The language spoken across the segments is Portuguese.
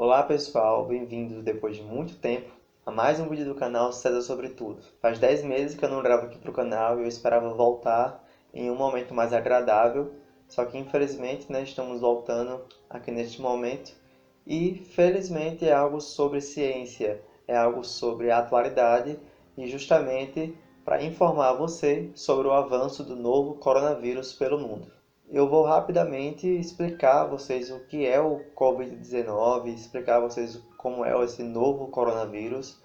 Olá pessoal, bem-vindos depois de muito tempo a mais um vídeo do canal César Sobre Tudo. Faz 10 meses que eu não gravo aqui para o canal e eu esperava voltar em um momento mais agradável, só que infelizmente estamos voltando aqui neste momento e felizmente é algo sobre ciência, é algo sobre a atualidade e justamente para informar você sobre o avanço do novo coronavírus pelo mundo. Eu vou rapidamente explicar a vocês o que é o Covid-19, explicar a vocês como é esse novo coronavírus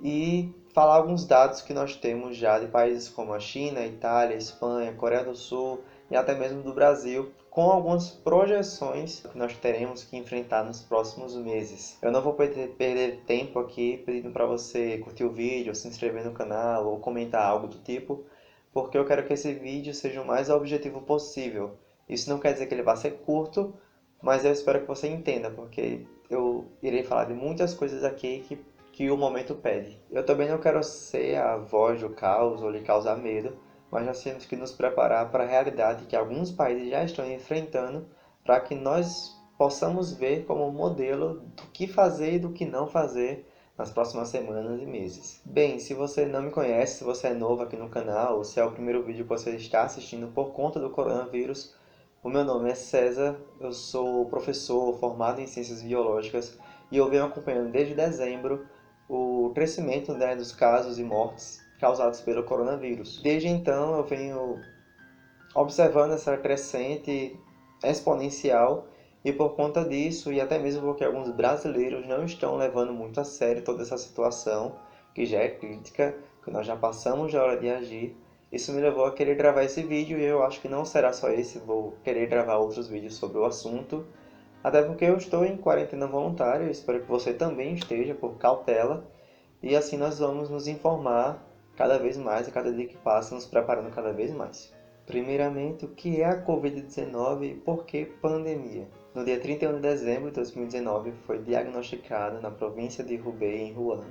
e falar alguns dados que nós temos já de países como a China, Itália, Espanha, Coreia do Sul e até mesmo do Brasil, com algumas projeções que nós teremos que enfrentar nos próximos meses. Eu não vou perder tempo aqui pedindo para você curtir o vídeo, se inscrever no canal ou comentar algo do tipo, porque eu quero que esse vídeo seja o mais objetivo possível. Isso não quer dizer que ele vá ser curto, mas eu espero que você entenda, porque eu irei falar de muitas coisas aqui que o momento pede. Eu também não quero ser a voz do caos ou lhe causar medo, mas nós temos que nos preparar para a realidade que alguns países já estão enfrentando, para que nós possamos ver como modelo do que fazer e do que não fazer nas próximas semanas e meses. Bem, se você não me conhece, se você é novo aqui no canal, ou se é o primeiro vídeo que você está assistindo por conta do coronavírus, o meu nome é César, eu sou professor formado em Ciências Biológicas e eu venho acompanhando desde dezembro o crescimento dos casos e mortes causados pelo coronavírus. Desde então eu venho observando essa crescente exponencial e por conta disso, e até mesmo porque alguns brasileiros não estão levando muito a sério toda essa situação, que já é crítica, que nós já passamos da hora de agir, isso me levou a querer gravar esse vídeo e eu acho que não será só esse, vou querer gravar outros vídeos sobre o assunto, até porque eu estou em quarentena voluntária, espero que você também esteja por cautela, e assim nós vamos nos informar cada vez mais a cada dia que passa, nos preparando cada vez mais. Primeiramente, o que é a Covid-19 e por que pandemia? No dia 31 de dezembro de 2019, foi diagnosticado na província de Hubei, em Wuhan,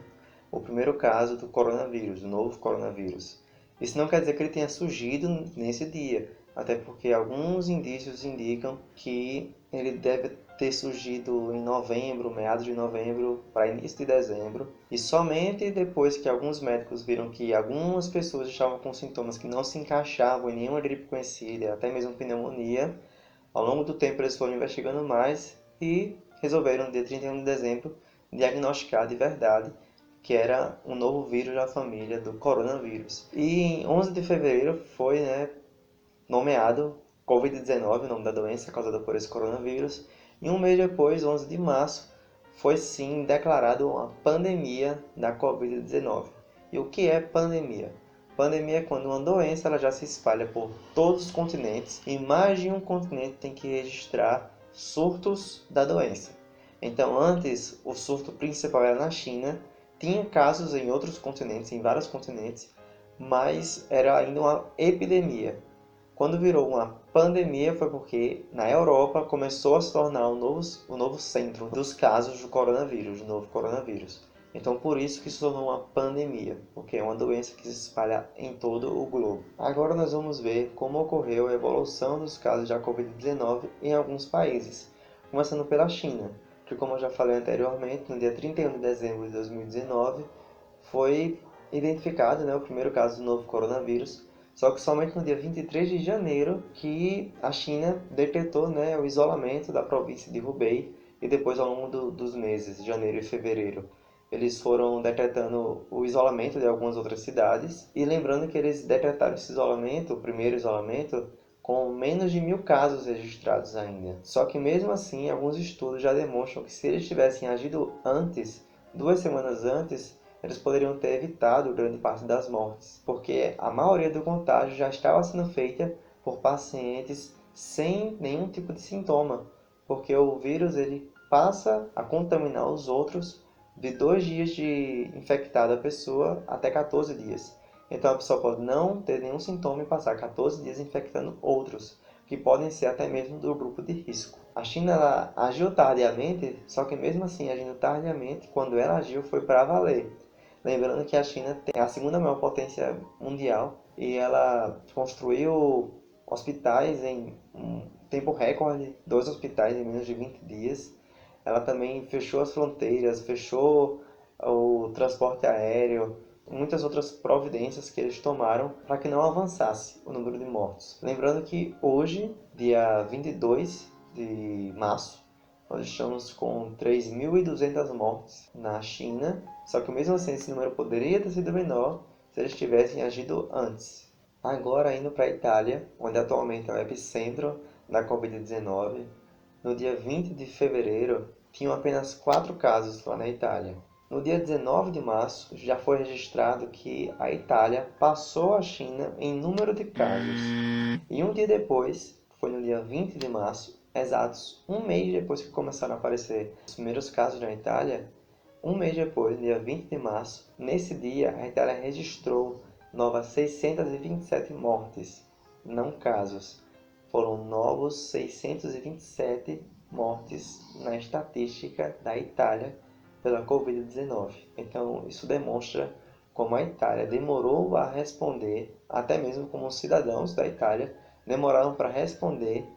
o primeiro caso do coronavírus, do novo coronavírus. Isso não quer dizer que ele tenha surgido nesse dia, até porque alguns indícios indicam que ele deve ter surgido em novembro, meados de novembro para início de dezembro, e somente depois que alguns médicos viram que algumas pessoas estavam com sintomas que não se encaixavam em nenhuma gripe conhecida, até mesmo pneumonia, ao longo do tempo eles foram investigando mais e resolveram, no dia 31 de dezembro, diagnosticar de verdade que era um novo vírus da família do coronavírus. E em 11 de fevereiro foi nomeado Covid-19, o nome da doença causada por esse coronavírus, e um mês depois, 11 de março, foi sim declarado uma pandemia da Covid-19. E o que é pandemia? Pandemia é quando uma doença ela já se espalha por todos os continentes e mais de um continente tem que registrar surtos da doença. Então, antes, o surto principal era na China, tinha casos em outros continentes, em vários continentes, mas era ainda uma epidemia. Quando virou uma pandemia foi porque na Europa começou a se tornar o novo centro dos casos do coronavírus, do novo coronavírus. Então por isso que se tornou uma pandemia, porque é uma doença que se espalha em todo o globo. Agora nós vamos ver como ocorreu a evolução dos casos da Covid-19 em alguns países, começando pela China, que como eu já falei anteriormente, no dia 31 de dezembro de 2019 foi identificado o primeiro caso do novo coronavírus, só que somente no dia 23 de janeiro que a China decretou o isolamento da província de Hubei e depois ao longo dos meses, janeiro e fevereiro, eles foram decretando o isolamento de algumas outras cidades e lembrando que eles decretaram esse isolamento, o primeiro isolamento, com menos de 1.000 casos registrados ainda. Só que mesmo assim, alguns estudos já demonstram que se eles tivessem agido antes, 2 semanas antes, eles poderiam ter evitado grande parte das mortes, porque a maioria do contágio já estava sendo feita por pacientes sem nenhum tipo de sintoma, porque o vírus ele passa a contaminar os outros de 2 dias de infectada a pessoa até 14 dias. Então a pessoa pode não ter nenhum sintoma e passar 14 dias infectando outros, que podem ser até mesmo do grupo de risco. A China ela agiu tardiamente, só que mesmo assim agindo tardiamente, quando ela agiu foi para valer. Lembrando que a China tem a segunda maior potência mundial e ela construiu hospitais em um tempo recorde, 2 hospitais em menos de 20 dias. ela também fechou as fronteiras, fechou o transporte aéreo, muitas outras providências que eles tomaram para que não avançasse o número de mortos. Lembrando que hoje, dia 22 de março, nós estamos com 3.200 mortes na China, só que mesmo assim esse número poderia ter sido menor se eles tivessem agido antes. Agora indo para a Itália, onde atualmente é o epicentro da Covid-19, no dia 20 de fevereiro, tinham apenas 4 casos lá na Itália. No dia 19 de março, já foi registrado que a Itália passou a China em número de casos. E um dia depois, foi no dia 20 de março, exatos um mês depois que começaram a aparecer os primeiros casos na Itália, um mês depois, no dia 20 de março, nesse dia, a Itália registrou novas 627 mortes, não casos. Foram novos 627 mortes na estatística da Itália pela Covid-19. Então, isso demonstra como a Itália demorou a responder, até mesmo como os cidadãos da Itália demoraram para responder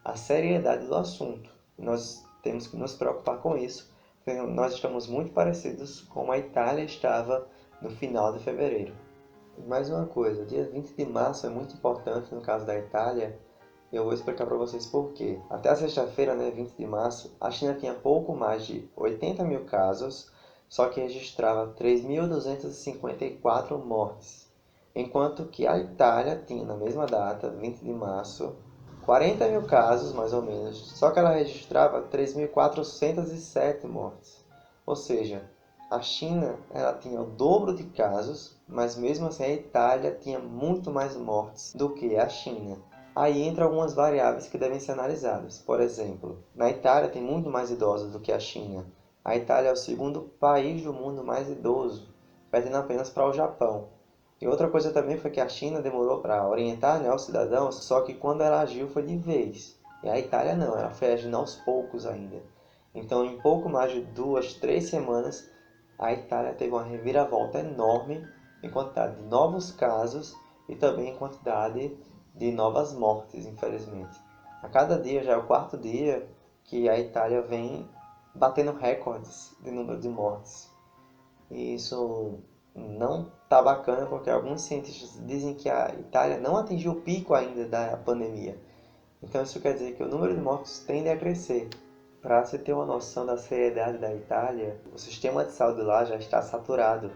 a seriedade do assunto. Nós temos que nos preocupar com isso, porque nós estamos muito parecidos com a Itália estava no final de fevereiro. E mais uma coisa, o dia 20 de março é muito importante no caso da Itália, e eu vou explicar para vocês por quê. Até a sexta-feira, 20 de março, a China tinha pouco mais de 80 mil casos, só que registrava 3.254 mortes. Enquanto que a Itália tinha, na mesma data, 20 de março, 40 mil casos, mais ou menos, só que ela registrava 3.407 mortes. Ou seja, a China ela tinha o dobro de casos, mas mesmo assim a Itália tinha muito mais mortes do que a China. Aí entram algumas variáveis que devem ser analisadas. Por exemplo, na Itália tem muito mais idosos do que a China. A Itália é o segundo país do mundo mais idoso, perdendo apenas para o Japão. E outra coisa também foi que a China demorou para orientar, né, os cidadãos, só que quando ela agiu foi de vez. E a Itália não, ela foi agindo aos poucos ainda. Então, em pouco mais de 2, 3 semanas, a Itália teve uma reviravolta enorme em quantidade de novos casos e também em quantidade de novas mortes, infelizmente. A cada dia, já é o quarto dia, que a Itália vem batendo recordes de número de mortes. E isso não está bacana porque alguns cientistas dizem que a Itália não atingiu o pico ainda da pandemia. Então isso quer dizer que o número de mortos tende a crescer. Para se ter uma noção da seriedade da Itália, o sistema de saúde lá já está saturado.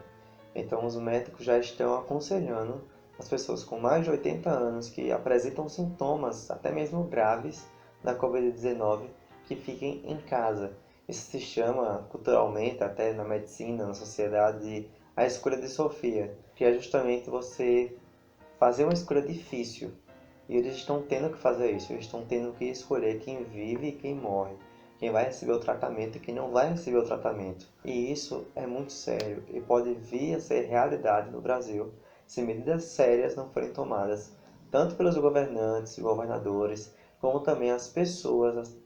Então os médicos já estão aconselhando as pessoas com mais de 80 anos que apresentam sintomas, até mesmo graves, da Covid-19, que fiquem em casa. Isso se chama, culturalmente, até na medicina, na sociedade, a escolha de Sofia, que é justamente você fazer uma escolha difícil. E eles estão tendo que fazer isso, eles estão tendo que escolher quem vive e quem morre, quem vai receber o tratamento e quem não vai receber o tratamento. E isso é muito sério e pode vir a ser realidade no Brasil se medidas sérias não forem tomadas, tanto pelos governantes e governadores, como também as pessoas,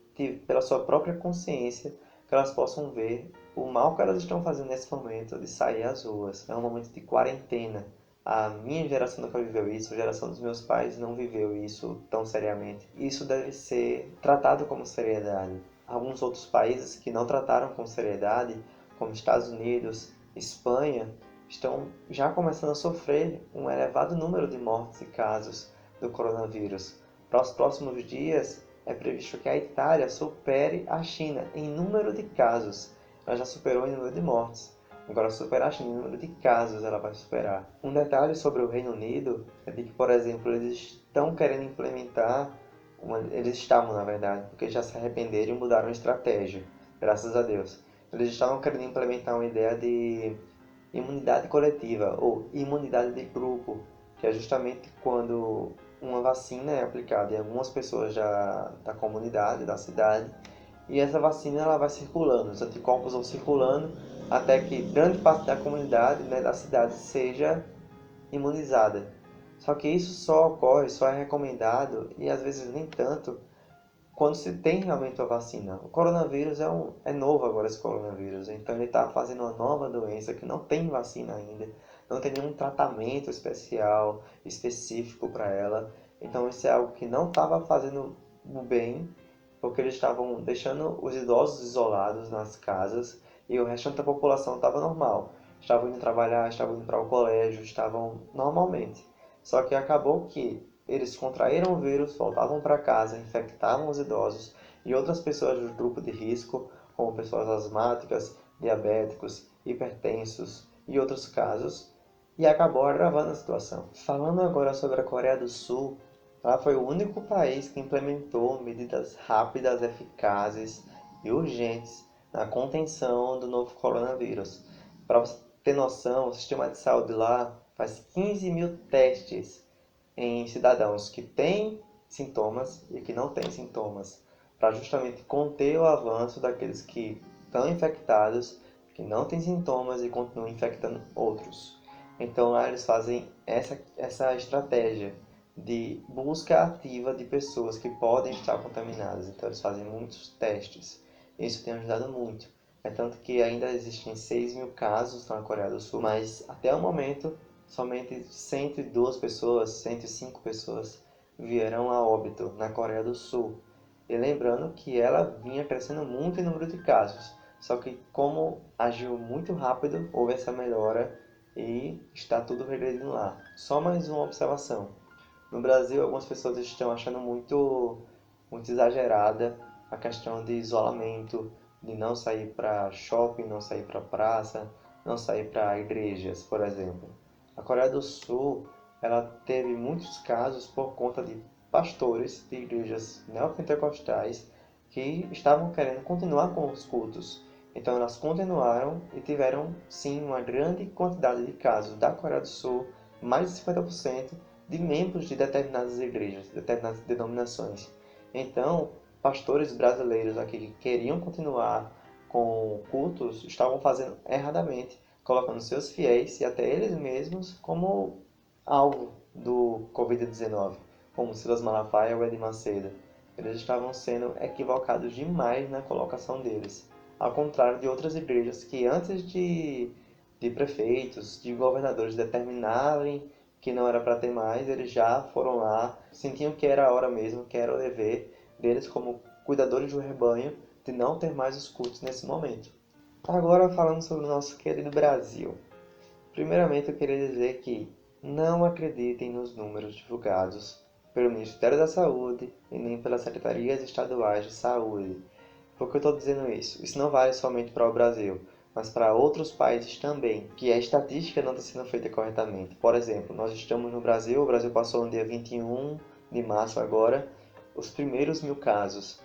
pela sua própria consciência, que elas possam ver o mal que elas estão fazendo nesse momento de sair às ruas. É um momento de quarentena. A minha geração nunca viveu isso, a geração dos meus pais não viveu isso tão seriamente. Isso deve ser tratado como seriedade. Alguns outros países que não trataram com seriedade, como Estados Unidos, Espanha, estão já começando a sofrer um elevado número de mortes e casos do coronavírus. Para os próximos dias, é previsto que a Itália supere a China em número de casos. Ela já superou em número de mortes. Agora, superar a China em número de casos ela vai superar. Um detalhe sobre o Reino Unido é de que, por exemplo, eles estão querendo implementar, eles estavam, na verdade, porque já se arrependeram e mudaram a estratégia, graças a Deus. Eles estavam querendo implementar uma ideia de imunidade coletiva ou imunidade de grupo, que é justamente quando uma vacina é aplicada em algumas pessoas da comunidade, da cidade, e essa vacina ela vai circulando, os anticorpos vão circulando até que grande parte da comunidade, né, da cidade seja imunizada. Só que isso só ocorre, só é recomendado e às vezes nem tanto quando se tem realmente a vacina. O coronavírus é novo agora, esse coronavírus, então ele está fazendo uma nova doença que não tem vacina ainda, não tem nenhum tratamento especial, específico para ela. Então isso é algo que não estava fazendo o bem porque eles estavam deixando os idosos isolados nas casas e o restante da população estava normal. Estavam indo trabalhar, estavam indo para o colégio, estavam normalmente. Só que acabou que eles contraíram o vírus, voltavam para casa, infectavam os idosos e outras pessoas do grupo de risco, como pessoas asmáticas, diabéticos, hipertensos e outros casos, e acabou agravando a situação. Falando agora sobre a Coreia do Sul, ela foi o único país que implementou medidas rápidas, eficazes e urgentes na contenção do novo coronavírus. Para você ter noção, o sistema de saúde lá faz 15 mil testes em cidadãos que têm sintomas e que não têm sintomas, para justamente conter o avanço daqueles que estão infectados, que não têm sintomas e continuam infectando outros. Então lá eles fazem essa estratégia de busca ativa de pessoas que podem estar contaminadas. Então eles fazem muitos testes. Isso tem ajudado muito. É tanto que ainda existem 6 mil casos na Coreia do Sul, mas até o momento somente 102 pessoas, 105 pessoas vieram a óbito na Coreia do Sul. E lembrando que ela vinha crescendo muito em número de casos, só que como agiu muito rápido, houve essa melhora e está tudo regredindo lá. Só mais uma observação. No Brasil, algumas pessoas estão achando muito exagerada a questão de isolamento, de não sair para shopping, não sair para praça, não sair para igrejas, por exemplo. A Coreia do Sul, ela teve muitos casos por conta de pastores de igrejas neopentecostais que estavam querendo continuar com os cultos. Então elas continuaram e tiveram sim uma grande quantidade de casos da Coreia do Sul, mais de 50% de membros de determinadas igrejas, determinadas denominações. Então, pastores brasileiros aqui que queriam continuar com cultos estavam fazendo erradamente, colocando seus fiéis e até eles mesmos como alvo do Covid-19, como Silas Malafaia ou Edir Macedo. Eles estavam sendo equivocados demais na colocação deles, ao contrário de outras igrejas que antes de prefeitos, de governadores determinarem que não era para ter mais, eles já foram lá, sentiam que era a hora mesmo, que era o dever deles como cuidadores do rebanho de não ter mais os cultos nesse momento. Agora falando sobre o nosso querido Brasil. Primeiramente eu queria dizer que não acreditem nos números divulgados pelo Ministério da Saúde e nem pelas secretarias estaduais de saúde. Por que eu estou dizendo isso? Isso não vale somente para o Brasil, mas para outros países também, que a estatística não está sendo feita corretamente. Por exemplo, nós estamos no Brasil, o Brasil passou no dia 21 de março agora, os primeiros 1.000 casos.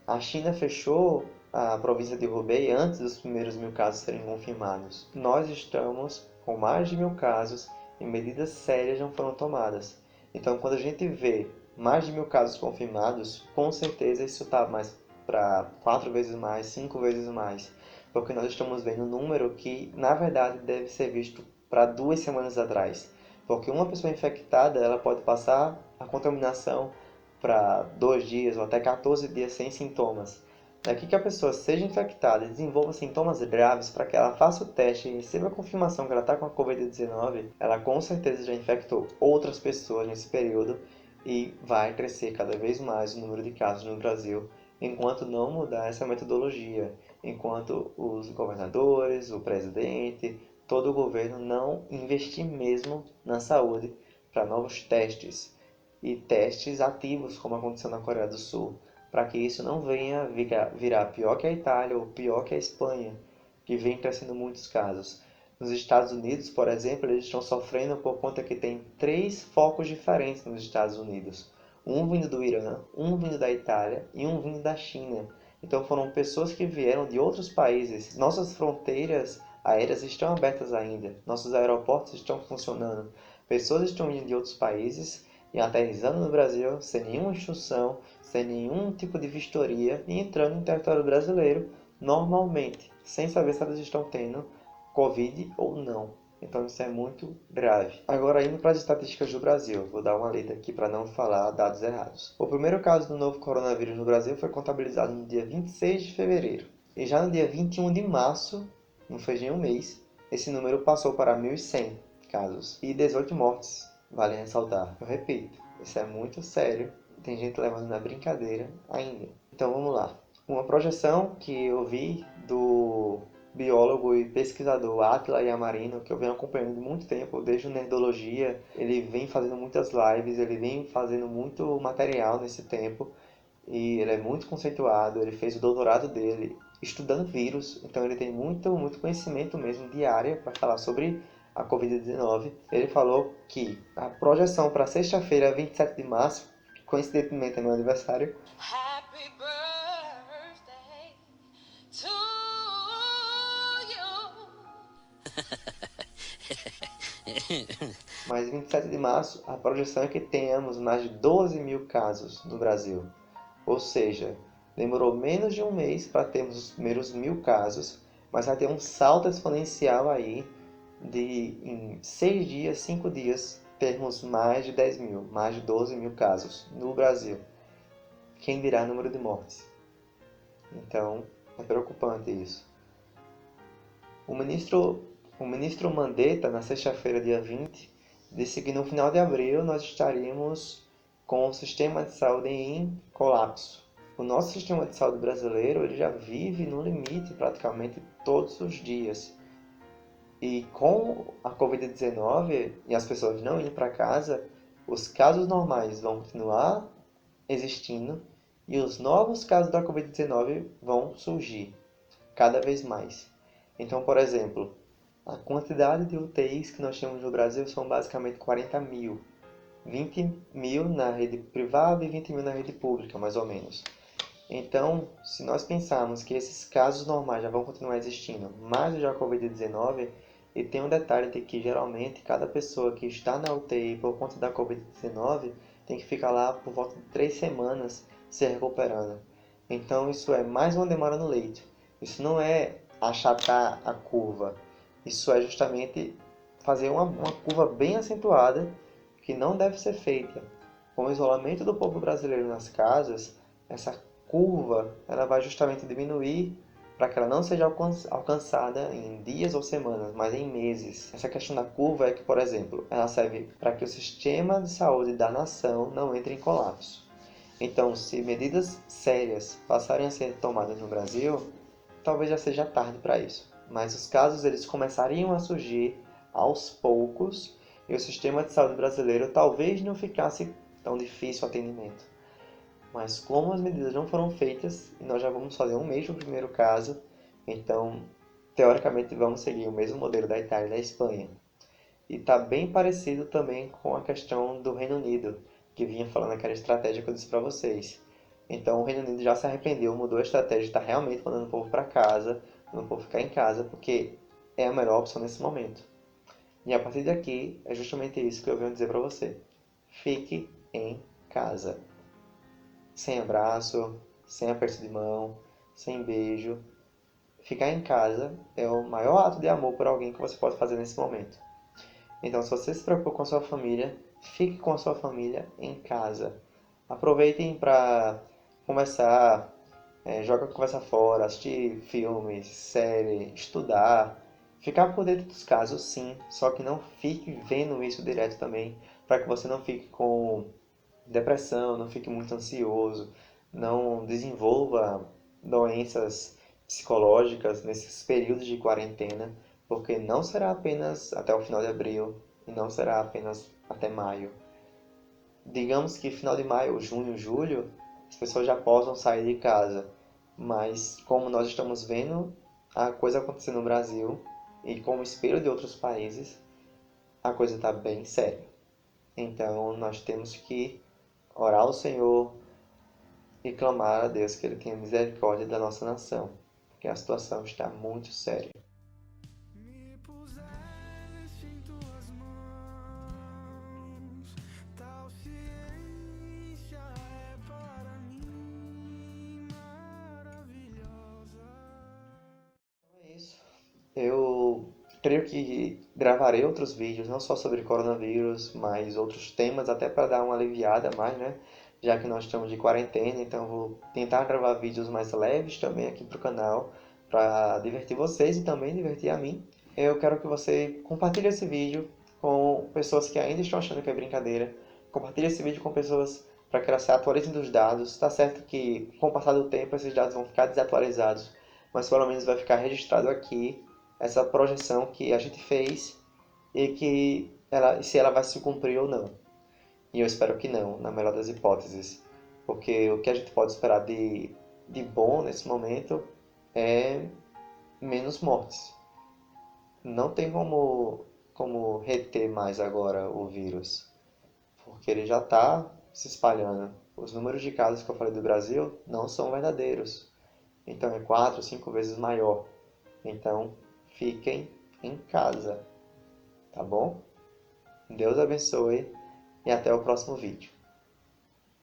A China fechou a província de Hubei antes dos primeiros 1.000 casos serem confirmados. Nós estamos com mais de 1.000 casos e medidas sérias não foram tomadas. Então, quando a gente vê mais de 1.000 casos confirmados, com certeza isso está mais para 4 vezes mais, 5 vezes mais, porque nós estamos vendo um número que, na verdade, deve ser visto para 2 semanas atrás, porque uma pessoa infectada ela pode passar a contaminação para 2 dias ou até 14 dias sem sintomas. Daqui que a pessoa seja infectada e desenvolva sintomas graves para que ela faça o teste e receba a confirmação que ela está com a Covid-19, ela com certeza já infectou outras pessoas nesse período e vai crescer cada vez mais o número de casos no Brasil enquanto não mudar essa metodologia, enquanto os governadores, o presidente, todo o governo não investir mesmo na saúde para novos testes e testes ativos, como aconteceu na Coreia do Sul, para que isso não venha virar pior que a Itália ou pior que a Espanha, que vem crescendo muitos casos. Nos Estados Unidos, por exemplo, eles estão sofrendo por conta que tem 3 focos diferentes nos Estados Unidos. Um vindo do Irã, um vindo da Itália e um vindo da China. Então foram pessoas que vieram de outros países. Nossas fronteiras aéreas estão abertas ainda. Nossos aeroportos estão funcionando. Pessoas estão vindo de outros países e aterrissando no Brasil sem nenhuma instrução, sem nenhum tipo de vistoria e entrando no território brasileiro normalmente, sem saber se elas estão tendo Covid ou não. Então isso é muito grave. Agora indo para as estatísticas do Brasil, vou dar uma lida aqui para não falar dados errados. O primeiro caso do novo coronavírus no Brasil foi contabilizado no dia 26 de fevereiro. E já no dia 21 de março, não fez nem um mês, esse número passou para 1.100 casos e 18 mortes. Vale ressaltar. Eu repito, isso é muito sério. Tem gente levando na brincadeira ainda. Então vamos lá. Uma projeção que eu vi do biólogo e pesquisador Átila Yamarino, que eu venho acompanhando há muito tempo, desde o Nerdologia. Ele vem fazendo muitas lives, ele vem fazendo muito material nesse tempo, e ele é muito conceituado. Ele fez o doutorado dele estudando vírus, então ele tem muito conhecimento mesmo de área para falar sobre a Covid-19. Ele falou que a projeção para sexta-feira, 27 de março, que coincidentemente é meu aniversário, Happy birthday to you. mas 27 de março, a projeção é que tenhamos mais de 12 mil casos no Brasil. Ou seja, demorou menos de um mês para termos os primeiros 1.000 casos, mas vai ter um salto exponencial aí de em 6 dias, 5 dias, termos mais de 10 mil, mais de 12 mil casos no Brasil. Quem dirá número de mortes? Então, é preocupante isso. O ministro Mandetta, na sexta-feira, dia 20, disse que no final de abril nós estaríamos com o sistema de saúde em colapso. O nosso sistema de saúde brasileiro ele já vive no limite praticamente todos os dias. E com a Covid-19 e as pessoas não indo para casa, os casos normais vão continuar existindo e os novos casos da Covid-19 vão surgir cada vez mais. Então, por exemplo, a quantidade de UTIs que nós temos no Brasil são basicamente 40 mil. 20 mil na rede privada e 20 mil na rede pública, mais ou menos. Então, se nós pensarmos que esses casos normais já vão continuar existindo, mais o da Covid-19, e tem um detalhe de que geralmente cada pessoa que está na UTI por conta da Covid-19 tem que ficar lá por volta de 3 semanas se recuperando. Então, isso é mais uma demora no leito. Isso não é achatar a curva. Isso é justamente fazer uma curva bem acentuada que não deve ser feita. Com o isolamento do povo brasileiro nas casas, essa curva ela vai justamente diminuir para que ela não seja alcançada em dias ou semanas, mas em meses. Essa questão da curva é que, por exemplo, ela serve para que o sistema de saúde da nação não entre em colapso. Então, se medidas sérias passarem a ser tomadas no Brasil, talvez já seja tarde para isso. Mas os casos eles começariam a surgir aos poucos e o sistema de saúde brasileiro talvez não ficasse tão difícil o atendimento. Mas como as medidas não foram feitas, e nós já vamos fazer um mês do primeiro caso, então, teoricamente, vamos seguir o mesmo modelo da Itália e da Espanha. E está bem parecido também com a questão do Reino Unido, que vinha falando aquela estratégia que eu disse para vocês. Então, o Reino Unido já se arrependeu, mudou a estratégia, está realmente mandando o povo para casa, mandando o povo ficar em casa, porque é a melhor opção nesse momento. E a partir daqui, é justamente isso que eu venho dizer para você. Fique em casa. Sem abraço, sem aperto de mão, sem beijo. Ficar em casa é o maior ato de amor por alguém que você pode fazer nesse momento. Então, se você se preocupa com a sua família, fique com a sua família em casa. Aproveitem para conversar, jogar a conversa fora, assistir filmes, série, estudar. Ficar por dentro dos casos, sim, só que não fique vendo isso direto também, para que você não fique com depressão, não fique muito ansioso, não desenvolva doenças psicológicas nesses períodos de quarentena, porque não será apenas até o final de abril e não será apenas até maio. Digamos que final de maio, junho, julho, as pessoas já possam sair de casa, mas como nós estamos vendo a coisa acontecer no Brasil e como espelho de outros países, a coisa está bem séria. Então nós temos que orar ao Senhor e clamar a Deus que Ele tenha misericórdia da nossa nação, porque a situação está muito séria. Me puseste em tuas mãos, tal ciência é para mim maravilhosa. É isso. Eu creio que gravarei outros vídeos, não só sobre coronavírus, mas outros temas, até para dar uma aliviada mais, né? Já que nós estamos de quarentena, então vou tentar gravar vídeos mais leves também aqui para o canal, para divertir vocês e também divertir a mim. Eu quero que você compartilhe esse vídeo com pessoas que ainda estão achando que é brincadeira. Compartilhe esse vídeo com pessoas para que ela se atualize dos dados. Está certo que com o passar do tempo esses dados vão ficar desatualizados, mas pelo menos vai ficar registrado aqui essa projeção que a gente fez e que se ela vai se cumprir ou não. E eu espero que não, na melhor das hipóteses, porque o que a gente pode esperar de bom nesse momento é menos mortes. Não tem como reter mais agora o vírus, porque ele já está se espalhando. Os números de casos que eu falei do Brasil não são verdadeiros. Então é 4, 5 vezes maior. Então fiquem em casa, tá bom? Deus abençoe e até o próximo vídeo.